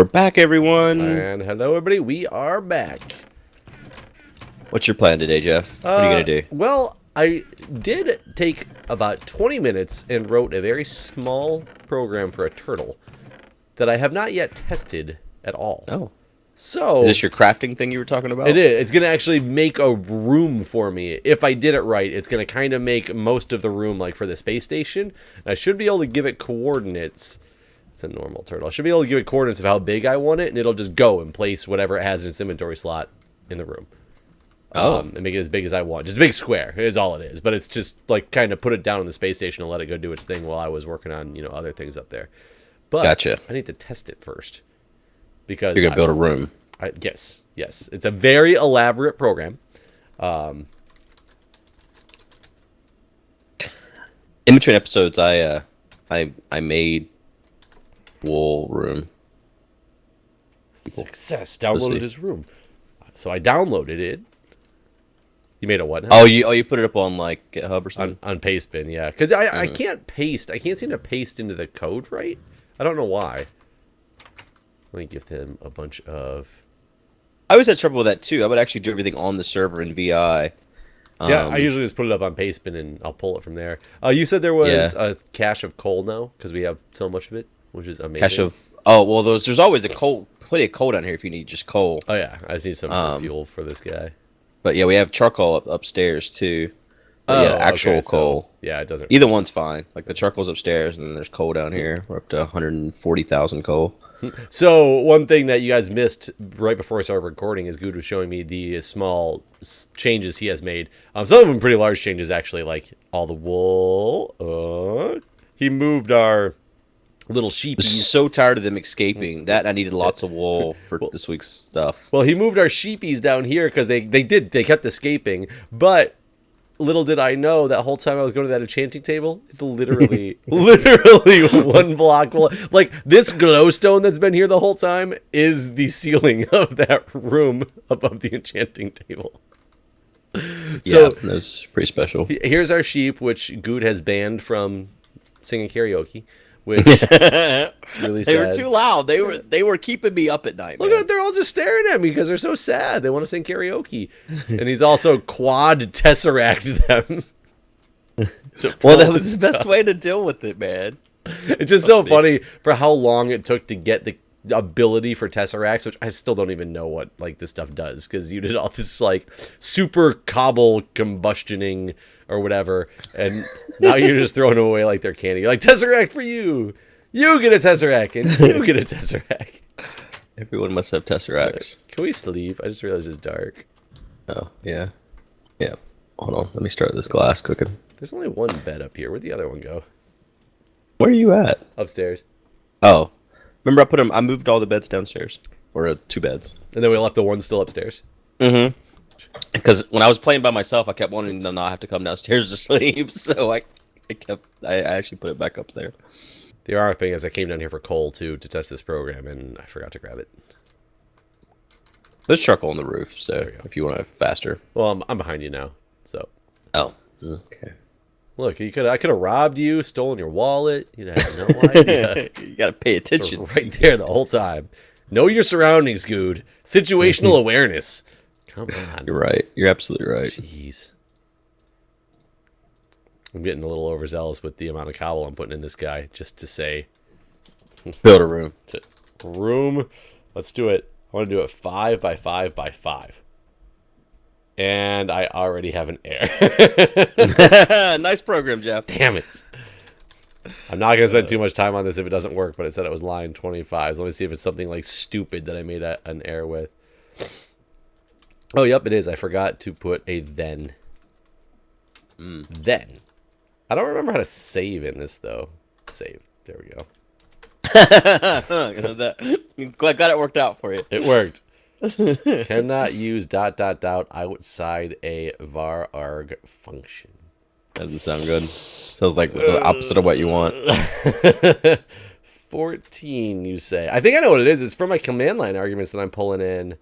We're back, everyone. And hello, everybody. We are back. What's your plan today, Jeff? What are you going to do? Well, I did take about 20 minutes and wrote a very small program for a turtle that I have not yet tested at all. Oh. So, Is this your crafting thing you were talking about? it is. It's going to actually make a room for me. If I did it right, it's going to kind of make most of the room like for the space station. And I should be able to give it coordinates. It's a normal turtle. I should be able to give it coordinates of how big I want it, and it'll just go and place whatever it has in its inventory slot in the room. And make it as big as I want. Just a big square is all it is. But it's just like kind of put it down on the space station and let it go do its thing while I was working on, you know, other things up there. But Gotcha. I need to test it first. Because You're going to build a room. Yes. It's a very elaborate program. In between episodes, I made wool room. Success. Downloaded his room. So I downloaded it. You made a what now? Oh, you put it up on like GitHub or something? On Pastebin, yeah. Because I can't paste. I can't seem to paste into the code right. I don't know why. Let me give him a bunch of... I always had trouble with that too. I would actually do everything on the server in VI. Yeah, I usually just put it up on Pastebin and I'll pull it from there. You said there was a cache of coal now because we have so much of it, which is amazing. Cache of... Oh, well, there's always plenty of coal down here if you need just coal. Oh, yeah. I just need some fuel for this guy. But yeah, we have charcoal upstairs too. But yeah, actual coal. So, yeah, it doesn't... Either one's fine. Like the charcoal's upstairs and then there's coal down here. We're up to 140,000 coal. So one thing that you guys missed right before I started recording is Guude was showing me the small changes he has made. Some of them pretty large changes, actually, like all the wool. He moved our little sheepies. I was so tired of them escaping. That I needed lots of wool for this week's stuff. Well, he moved our sheepies down here because they kept escaping. But little did I know that whole time I was going to that enchanting table, it's literally one block. Like this glowstone that's been here the whole time is the ceiling of that room above the enchanting table. So yeah, that's pretty special. Here's our sheep, which Guude has banned from singing karaoke. Which it's really sad. They were too loud. They were keeping me up at night. Look at, they're all just staring at me because they're so sad. They want to sing karaoke, and he's also quad tesseract them. Well, that was the best way to deal with it, man. It's just so funny for how long it took to get the ability for tesseracts, which I still don't even know what like this stuff does because you did all this like super cobble combustioning or whatever, and now you're just throwing them away like they're candy. You're like, tesseract for you! You get a tesseract, and you get a tesseract. Everyone must have tesseracts. Can we sleep? I just realized it's dark. Oh, yeah. Yeah. Hold on, let me start this glass cooking. There's only one bed up here. Where'd the other one go? Where are you at? Upstairs. Oh. Remember I moved all the beds downstairs. Or 2 beds. And then we left the one still upstairs. Mm-hmm. Because when I was playing by myself, I kept wanting to not have to come downstairs to sleep, so I actually put it back up there. The other thing is I came down here for coal, too, to test this program, and I forgot to grab it. There's charcoal on the roof, so if you want it faster. Well, I'm behind you now, so... Oh, okay. Look, I could have robbed you, stolen your wallet. You'd have no idea. You gotta pay attention. Right there the whole time. Know your surroundings, Guude. Situational awareness. Come on. You're right. You're absolutely right. Jeez. I'm getting a little overzealous with the amount of cobble I'm putting in this guy, just to say. Build a room. Room. Let's do it. I want to do it 5 by 5 by 5. And I already have an error. Nice program, Jeff. Damn it. I'm not going to spend too much time on this if it doesn't work, but it said it was line 25. So let me see if it's something like stupid that I made an error with. Oh, yep, it is. I forgot to put a then. Then. I don't remember how to save in this, though. Save. There we go. Glad it worked out for you. It worked. Cannot use ... outside a var arg function. That doesn't sound good. Sounds like the opposite of what you want. 14, you say. I think I know what it is. It's from my command line arguments that I'm pulling in.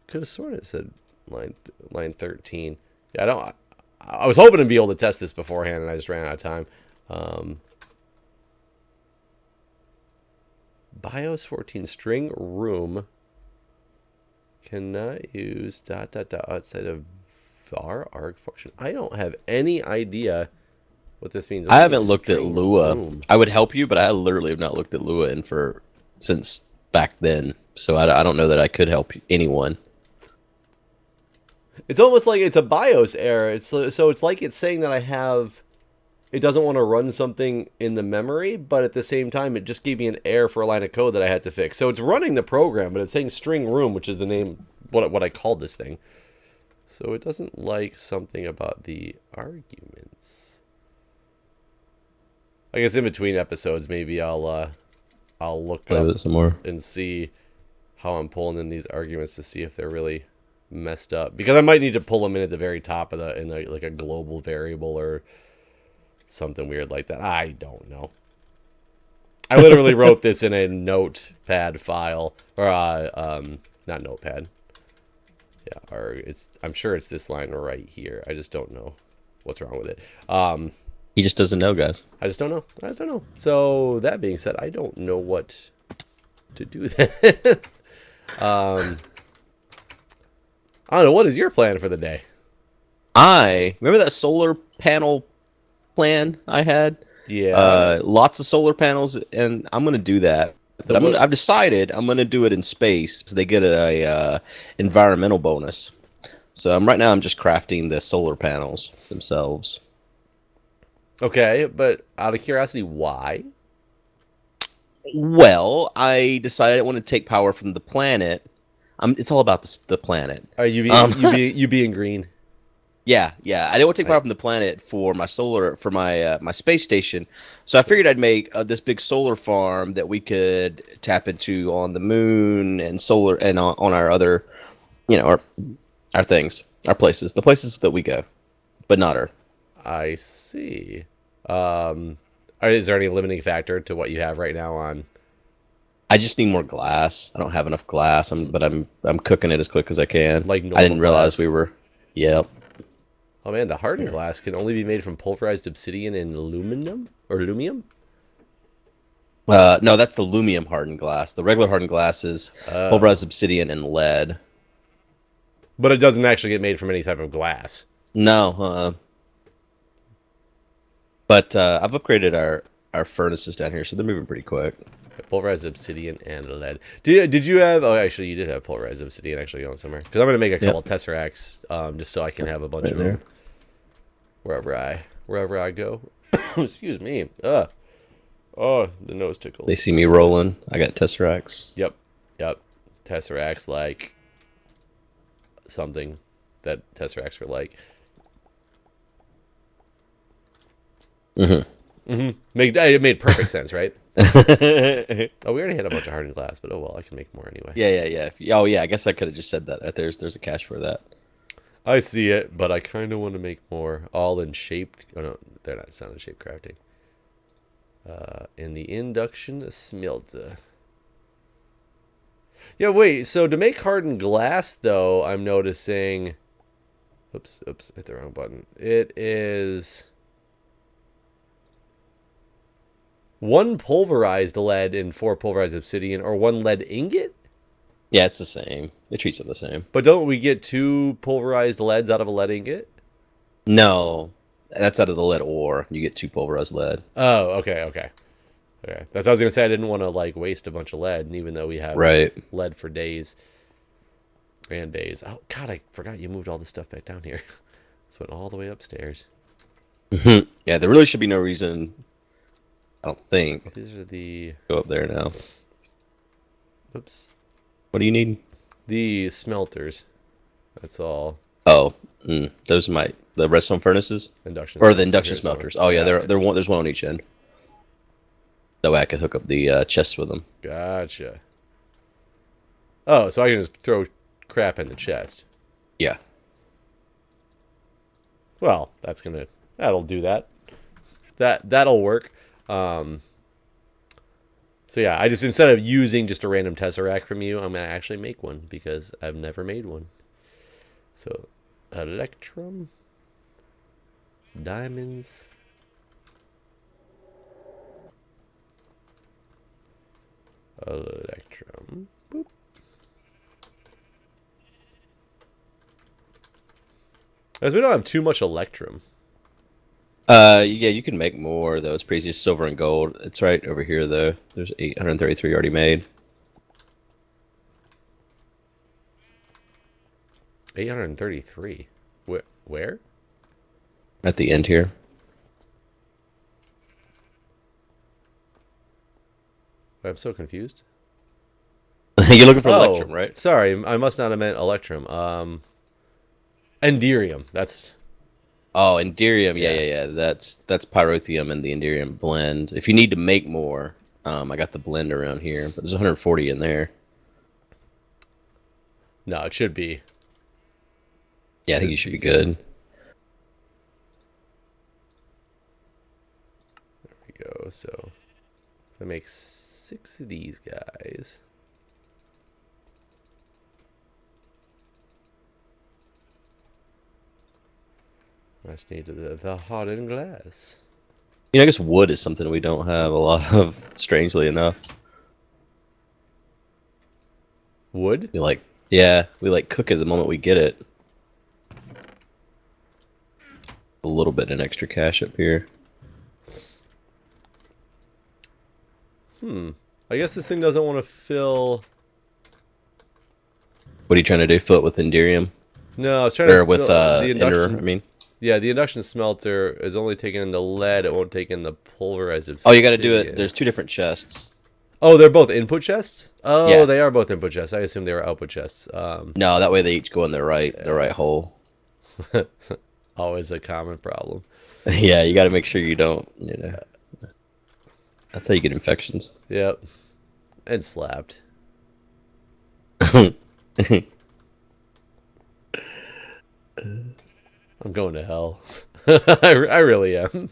Could have sworn it said line 13. Yeah, I was hoping to be able to test this beforehand, and I just ran out of time. BIOS 14 string room cannot use ... outside of var arg function. I don't have any idea what this means. What I do you mean haven't looked at string Lua. room? I would help you, but I literally have not looked at Lua since back then. So I don't know that I could help anyone. It's almost like it's a BIOS error. So it's like it's saying that it doesn't want to run something in the memory, but at the same time, it just gave me an error for a line of code that I had to fix. So it's running the program, but it's saying string room, which is the name, what I called this thing. So it doesn't like something about the arguments. I guess in between episodes, maybe I'll look Play with up it some more. and see how I'm pulling in these arguments to see if they're really messed up. Because I might need to pull them in at the very top of like a global variable or something weird like that. I don't know. I literally wrote this in a notepad file, or not notepad. Yeah, or I'm sure it's this line right here. I just don't know what's wrong with it. He just doesn't know, guys. I just don't know. So that being said, I don't know what to do then. I don't know. What is your plan for the day? I remember that solar panel plan I had. Yeah. Lots of solar panels, and I'm gonna do that. But I've decided I'm gonna do it in space, so they get a environmental bonus. So right now I'm just crafting the solar panels themselves. Okay, but out of curiosity, why? Well, I decided I want to take power from the planet. It's all about the planet. Are you being green? Yeah. I didn't want to take power from the planet for my my space station. So I figured I'd make this big solar farm that we could tap into on the moon and solar and on our other, our things, our places, the places that we go, but not Earth. I see. Is there any limiting factor to what you have right now on? I just need more glass. I don't have enough glass. But I'm cooking it as quick as I can. Like I didn't realize glass. we were. Yeah. Oh man, the hardened glass can only be made from pulverized obsidian and aluminum or lumium. No, that's the lumium hardened glass. The regular hardened glass is pulverized obsidian and lead. But it doesn't actually get made from any type of glass. No. But I've upgraded our furnaces down here, so they're moving pretty quick. Pulverized obsidian and lead. Did you have? Oh, actually, you did have pulverized obsidian actually going somewhere. Because I'm gonna make a couple tesseracts, just so I can have a bunch of them wherever I go. Excuse me. Oh, the nose tickles. They see me rolling. I got tesseracts. Yep. Tesseracts like something that tesseracts are like. It made perfect sense, right? We already had a bunch of hardened glass, but oh well, I can make more anyway. Yeah. Oh yeah, I guess I could have just said that. There's a cache for that. I see it, but I kind of want to make more. All in shaped. Oh no, they're not. It's not in shape crafting. In the induction smelter. Yeah, wait. So to make hardened glass, though, I'm noticing. Oops, hit the wrong button. It is 1 pulverized lead and 4 pulverized obsidian, or 1 lead ingot? Yeah, it's the same. It treats it the same. But don't we get 2 pulverized leads out of a lead ingot? No, that's out of the lead ore. You get 2 pulverized lead. Oh, okay. That's what I was gonna say. I didn't want to like waste a bunch of lead, and even though we have lead for days and days. Oh God, I forgot you moved all this stuff back down here. This went all the way upstairs. Yeah, there really should be no reason. I don't think. These are the. Go up there now. Oops. What do you need? The smelters. That's all. Oh, those are the redstone furnaces, Induction. Or the induction smelters. Oh yeah, there's one on each end. That way I can hook up the chests with them. Gotcha. Oh, so I can just throw crap in the chest. Yeah. Well, that'll do that. That'll work. So yeah, I just, instead of using just a random tesseract from you, I'm gonna actually make one because I've never made one. So, electrum, diamonds. Electrum. Boop. As we don't have too much electrum. Yeah, you can make more though. It's pretty easy. Silver and gold. It's right over here though. There's 833 already made. 833. Where? At the end here. I'm so confused. You're looking for electrum, right? Sorry, I must not have meant electrum. Enderium. That's. Oh, Enderium. Yeah. That's pyrotheum and the Enderium blend. If you need to make more, I got the blend around here, but there's 140 in there. No, it should be. Yeah, I think you should be good. There we go. So, if I make 6 of these guys. I just need the hardened glass. You know, I guess wood is something we don't have a lot of, strangely enough. Wood? We like cook it the moment we get it. A little bit in extra cash up here. I guess this thing doesn't want to fill. What are you trying to do? Fill it with Enderium? No, I was trying to Or with fill the Ender, induction. I mean. Yeah, the induction smelter is only taking in the lead. It won't take in the pulverized obsidian. Oh, you got to do it. There's 2 different chests. Oh, they're both input chests? Oh, Yeah. they are both input chests. I assume they were output chests. No, that way they each go in the right hole. Always a common problem. Yeah, you got to make sure you don't, That's how you get infections. Yep. And slapped. I'm going to hell. I really am.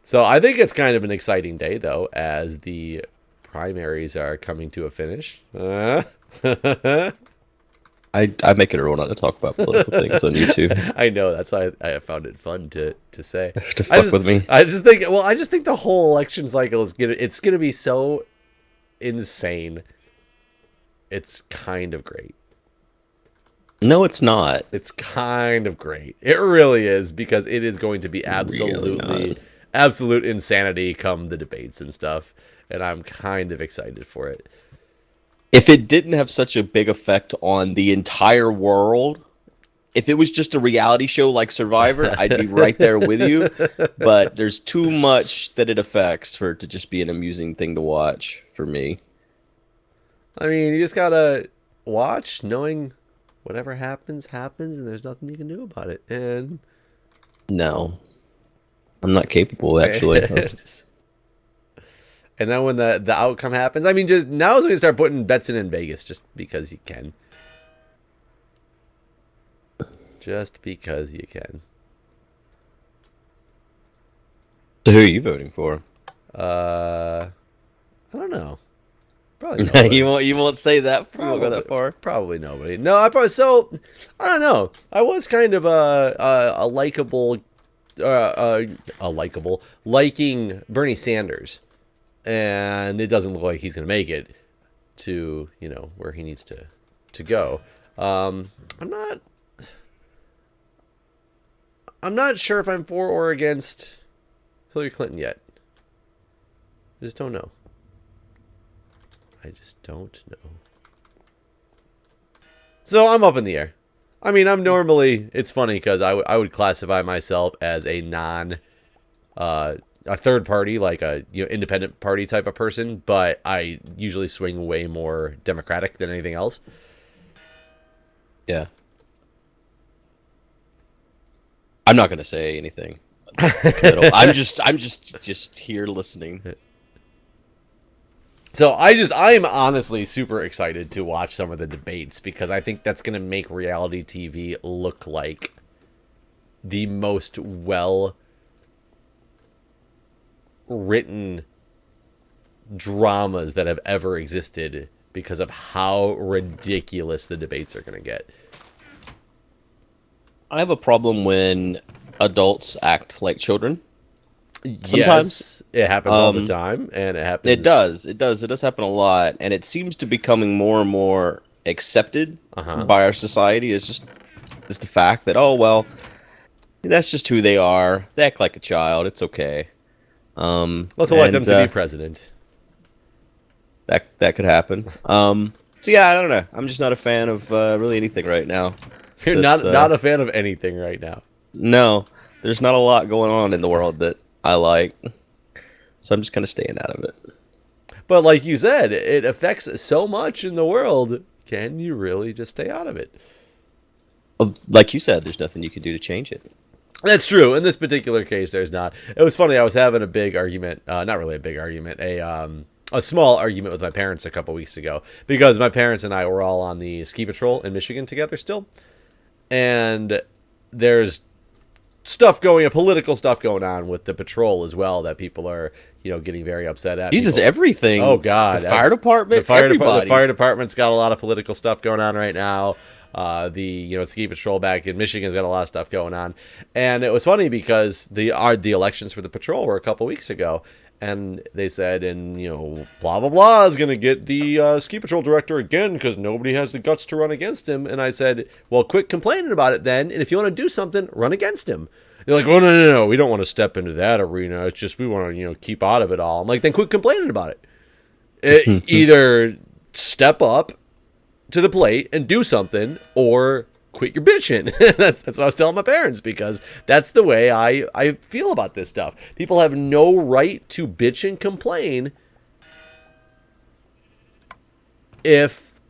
So I think it's kind of an exciting day, though, as the primaries are coming to a finish. I make it a rule not to talk about political things on YouTube. I know, that's why I found it fun to say. To fuck with me. I just think the whole election cycle is gonna be so insane. It's kind of great. No, it's not. It's kind of great. It really is, because it is going to be absolute insanity come the debates and stuff, and I'm kind of excited for it. If it didn't have such a big effect on the entire world, if it was just a reality show like Survivor, I'd be right there with you. But there's too much that it affects for it to just be an amusing thing to watch for me. I mean, you just gotta watch, knowing whatever happens, and there's nothing you can do about it. And no, I'm not capable, actually. And then when the outcome happens, I mean, just now is when you start putting bets in Vegas, just because you can. Just because you can. So who are you voting for? I don't know. Probably nobody. you won't say that. You won't go that far. Probably nobody. No, I don't know. I was kind of a likable liking Bernie Sanders. And it doesn't look like he's going to make it to, where he needs to go. I'm not sure if I'm for or against Hillary Clinton yet. I just don't know. So I'm up in the air. I mean, it's funny because I would classify myself as a a third party, like a independent party type of person, but I usually swing way more Democratic than anything else. Yeah. I'm not gonna say anything. I'm just here listening. So I'm honestly super excited to watch some of the debates, because I think that's gonna make reality TV look like the most written dramas that have ever existed, because of how ridiculous the debates are going to get. I have a problem when adults act like children. Sometimes. Yes, it happens all the time, and it happens. It does. It does. It does happen a lot, and it seems to be becoming more and more accepted by our society. It's just the fact that, oh well, that's just who they are. They act like a child. It's okay. Let's elect them to be president. That could happen. So yeah, I don't know. I'm just not a fan of really anything right now. You're not a fan of anything right now. No, there's not a lot going on in the world that I like, so I'm just kind of staying out of it. But like you said, it affects so much in the world. Can you really just stay out of it? Like you said, there's nothing you can do to change it. That's true. In this particular case, there's not. It was funny. I was having a big argument. Not really a big argument. A small argument with my parents a couple weeks ago because my parents and I were all on the ski patrol in Michigan together still, and there's political stuff going on with the patrol as well that people are getting very upset at. Jesus, everything. Oh God, the fire department. The fire department's got a lot of political stuff going on right now. The ski patrol back in Michigan's got a lot of stuff going on, and it was funny because the elections for the patrol were a couple weeks ago. And they said, blah, blah, blah is going to get the ski patrol director again because nobody has the guts to run against him. And I said, well, quit complaining about it then. And if you want to do something, run against him. They're like, well, no. We don't want to step into that arena. It's just we want to, keep out of it all. I'm like, then quit complaining about it. Either step up to the plate and do something or quit your bitching. That's what I was telling my parents because that's the way I feel about this stuff. People have no right to bitch and complain if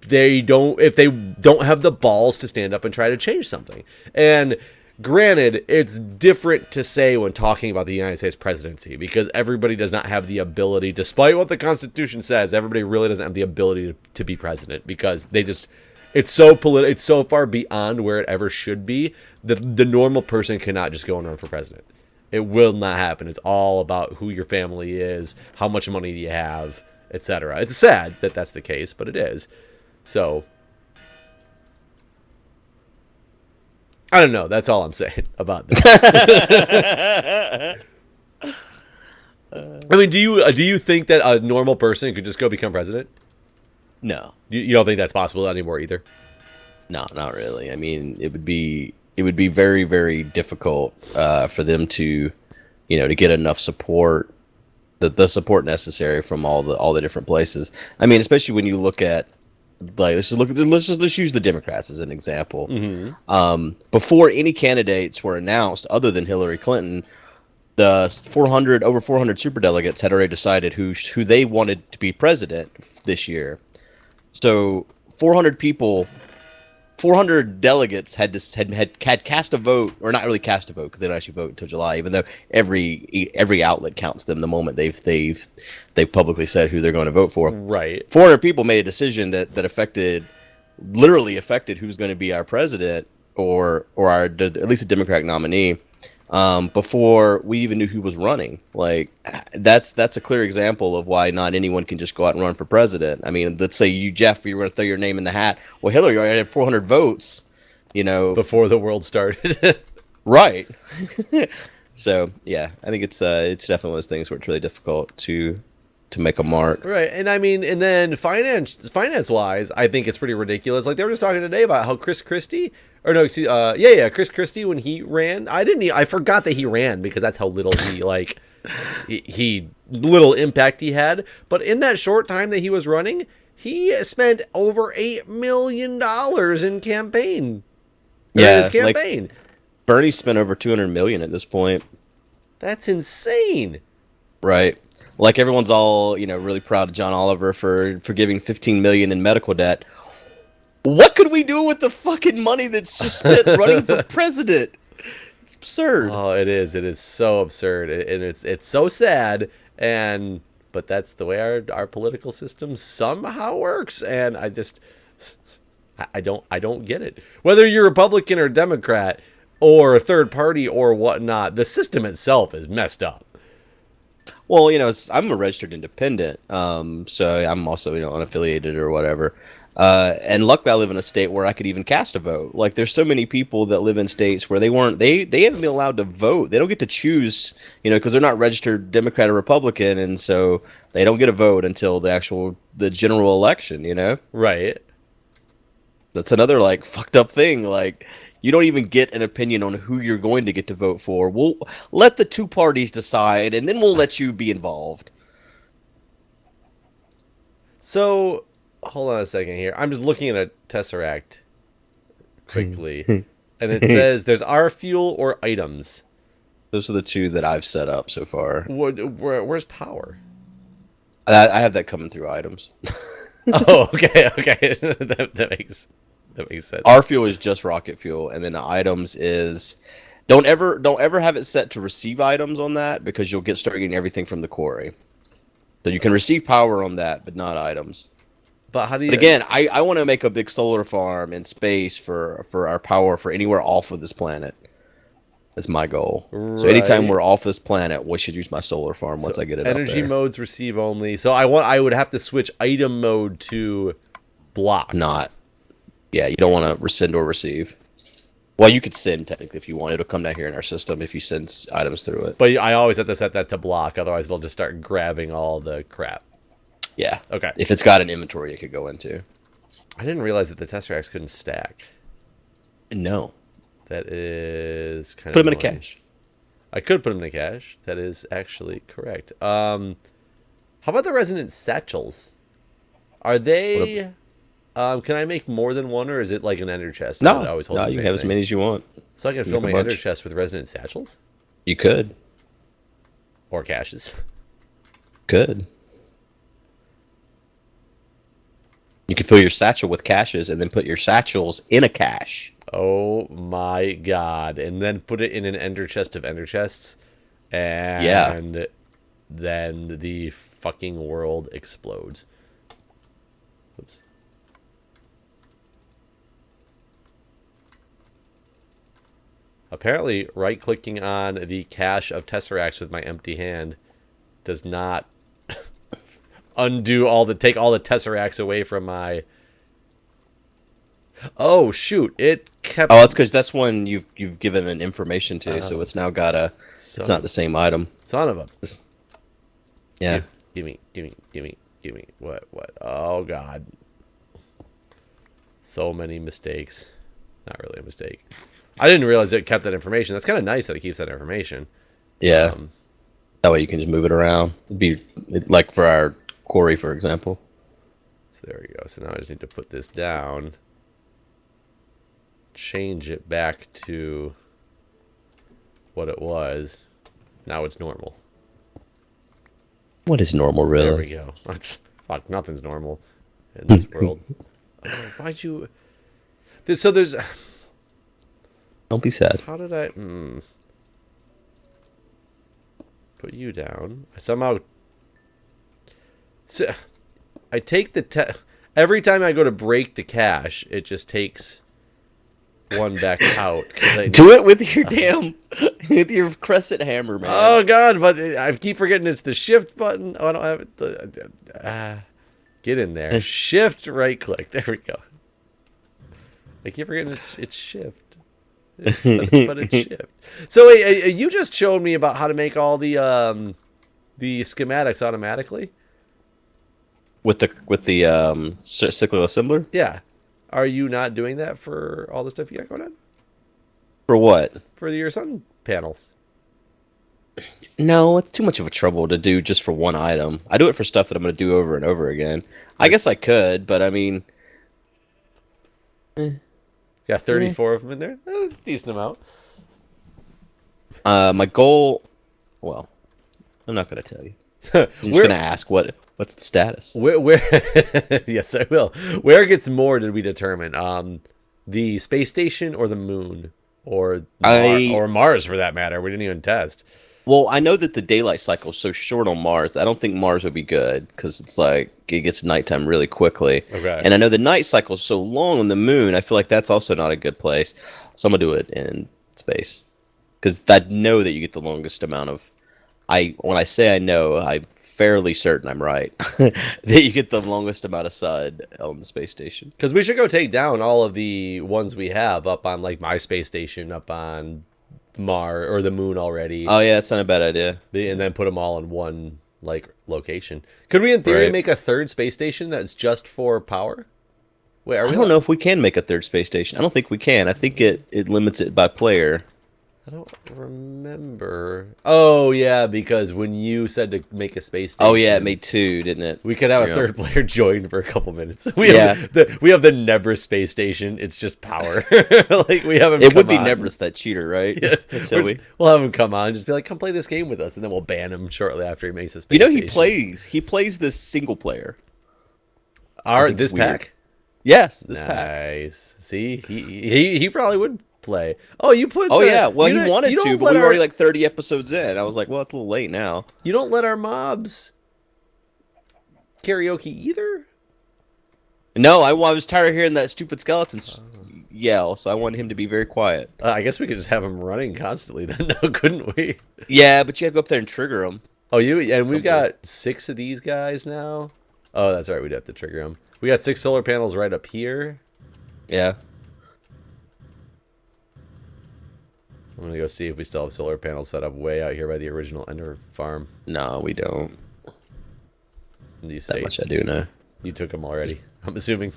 they don't have the balls to stand up and try to change something. And granted, it's different to say when talking about the United States presidency because everybody does not have the ability, despite what the Constitution says, everybody really doesn't have the ability to be president because it's so far beyond where it ever should be. The normal person cannot just go and run for president. It will not happen. It's all about who your family is, how much money do you have, etc. It's sad that that's the case, but it is. So, I don't know. That's all I'm saying about that. I mean, do you think that a normal person could just go become president? No. You don't think that's possible anymore either? No, not really. I mean, it would be very, very difficult for them to, to get enough support, the support necessary from all the different places. I mean, especially when you look at let's just use the Democrats as an example. Mm-hmm. Before any candidates were announced, other than Hillary Clinton, the over 400 superdelegates had already decided who they wanted to be president this year. So 400 delegates had cast a vote, or not really cast a vote because they don't actually vote until July. Even though every outlet counts them the moment they've publicly said who they're going to vote for. Right. 400 people made a decision that literally affected who's going to be our president or at least a Democratic nominee. Before we even knew who was running. Like that's a clear example of why not anyone can just go out and run for president. I mean, let's say you, Jeff, you're going to throw your name in the hat. Well, Hillary already had 400 votes, before the world started. Right. So yeah, I think it's definitely one of those things where it's really difficult to make a mark. Right. And I mean, and then finance wise, I think it's pretty ridiculous. Like they were just talking today about how Chris Christie, Chris Christie, when he ran, I forgot that he ran because that's how little he little impact he had. But in that short time that he was running, he spent over $8 million in campaign. His campaign. Like Bernie spent over $200 million at this point. That's insane. Right. Like everyone's all, really proud of John Oliver for giving $15 million in medical debt. What could we do with the fucking money that's just spent running for president? It's absurd. Oh, it is. It is so absurd, and it's so sad. But that's the way our political system somehow works, and I don't get it. Whether you're Republican or Democrat or a third party or whatnot, the system itself is messed up. Well, I'm a registered independent, so I'm also, unaffiliated or whatever. And luckily, I live in a state where I could even cast a vote. Like, there's so many people that live in states where they haven't been allowed to vote. They don't get to choose, because they're not registered Democrat or Republican, and so they don't get a vote until the general election. Right. That's another like fucked up thing. Like, you don't even get an opinion on who you're going to get to vote for. We'll let the two parties decide, and then we'll let you be involved. So, hold on a second here. I'm just looking at a tesseract quickly, and it says there's R fuel or items. Those are the two that I've set up so far. Where's power? I have that coming through items. Oh, okay. that makes sense. Our fuel is just rocket fuel, and then the items is don't ever have it set to receive items on that, because you'll start getting everything from the quarry. So you can receive power on that, but not items. But how do you? But again, I want to make a big solar farm in space for our power for anywhere off of this planet. That's my goal. Right. So anytime we're off this planet, we should use my solar farm once I get it up there. Energy modes receive only. So I would have to switch item mode to block. Not. Yeah, you don't want to rescind or receive. Well, you could send technically if you want. It'll come down here in our system if you send items through it. But I always have to set that to block. Otherwise, it'll just start grabbing all the crap. Yeah. Okay. If it's got an inventory, it could go into. I didn't realize that the tesseracts couldn't stack. No. That is kind Put of them in a annoying. cache. I could put them in a cache. That is actually correct. How about the resonant satchels? Are they? Can I make more than one, or is it like an ender chest? No, It always holds the you same can have as thing? many as you want. So I can fill my ender chest with resonant satchels You could. or caches. Could. You could fill your satchel with caches and then put your satchels in a cache. Oh my god! And then put it in an ender chest of ender chests, and then the fucking world explodes. Oops. Apparently, right-clicking on the cache of tesseracts with my empty hand does not take all the tesseracts away from my. Oh shoot! It kept. Oh, that's because that's one you've given an information to, so it's now got a. It's not the same item. Son of a. Yeah. Give me. What? Oh god. So many mistakes. Not really a mistake. I didn't realize it kept that information. That's kind of nice that it keeps that information. Yeah. That way you can just move it around. It'd be like for our quarry, for example. So there we go. So now I just need to put this down. Change it back to what it was. Now it's normal. What is normal, really? There we go. Fuck, nothing's normal in this world. Why'd you... So there's... Don't be sad. How did I... Put you down. I somehow... So, I take the... Every time I go to break the cache, it just takes one back out. Do it with your with your crescent hammer, man. Oh god, but I keep forgetting it's the shift button. Oh, I don't have it. Get in there. Shift right click. There we go. I keep forgetting it's shift. But it's shift. So you just showed me about how to make all the schematics automatically with the cyclical assembler. Yeah. Are you not doing that for all the stuff you got going on? For what? For your sun panels. No, it's too much of a trouble to do just for one item. I do it for stuff that I'm going to do over and over again. I guess I could, but I mean... Got 34 of them in there? Decent amount. My goal... Well, I'm not going to tell you. I'm just going to ask what's the status. Where yes, I will. Where gets more did we determine? The space station or the moon? Or Mars, for that matter. We didn't even test. Well, I know that the daylight cycle is so short on Mars. I don't think Mars would be good because it's like it gets nighttime really quickly. Okay. And I know the night cycle is so long on the moon. I feel like that's also not a good place. So I'm gonna do it in space because I know that you get the longest amount of. When I say I know, I fairly certain I'm right that you get the longest amount of side on the space station. Because we should go take down all of the ones we have up on like my space station, up on Mars or the moon already. Oh yeah, that's not a bad idea. And then put them all in one like location. Could we, in theory, make a third space station that's just for power? Wait, I don't know if we can make a third space station. I don't think we can. I think it limits it by player. I don't remember. Oh yeah, because when you said to make a space station, oh yeah, it made 2, didn't it? we could have a third player join for a couple minutes. We Yeah. have the Nebra space station. It's just power. Like we have him. It would be on. Nebris, that cheater, right? Yes. That's We'll have him come on, just be like, "Come play this game with us," and then we'll ban him shortly after he makes a space. You know, station. he plays this single player. This pack. Yes, this pack. Nice. See, he probably would play. Oh, you put. Oh yeah, well he wanted you to, don't but let we were our- already like 30 episodes in. I was like, well, it's a little late now. You don't let our mobs karaoke either. No, I was tired of hearing that stupid skeleton yell, so I wanted him to be very quiet. I guess we could just have him running constantly then, no, couldn't we? Yeah, but you had to go up there and trigger him. Oh, we've got 6 of these guys now. Oh, that's right, we'd have to trigger them. We got 6 solar panels right up here. Yeah. I'm gonna go see if we still have solar panels set up way out here by the original Ender farm. No, we don't. You That say much I do know. you took them already, I'm assuming.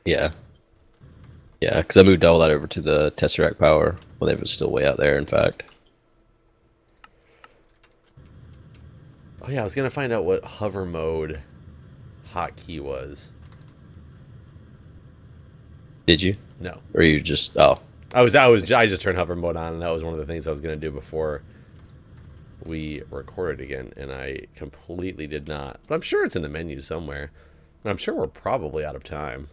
Yeah. Yeah, because I moved all that over to the Tesseract power. Well, they was still way out there, in fact. Oh yeah, I was gonna find out what hover mode hotkey was. Did you? No. Or you just... Oh. I just turned hover mode on, and that was one of the things I was gonna do before we recorded again, and I completely did not. But I'm sure it's in the menu somewhere. And I'm sure we're probably out of time.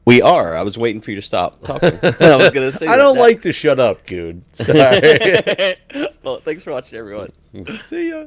We are. I was waiting for you to stop talking. I was going to say I don't like to shut up, Guude. Sorry. Well, thanks for watching, everyone. See ya.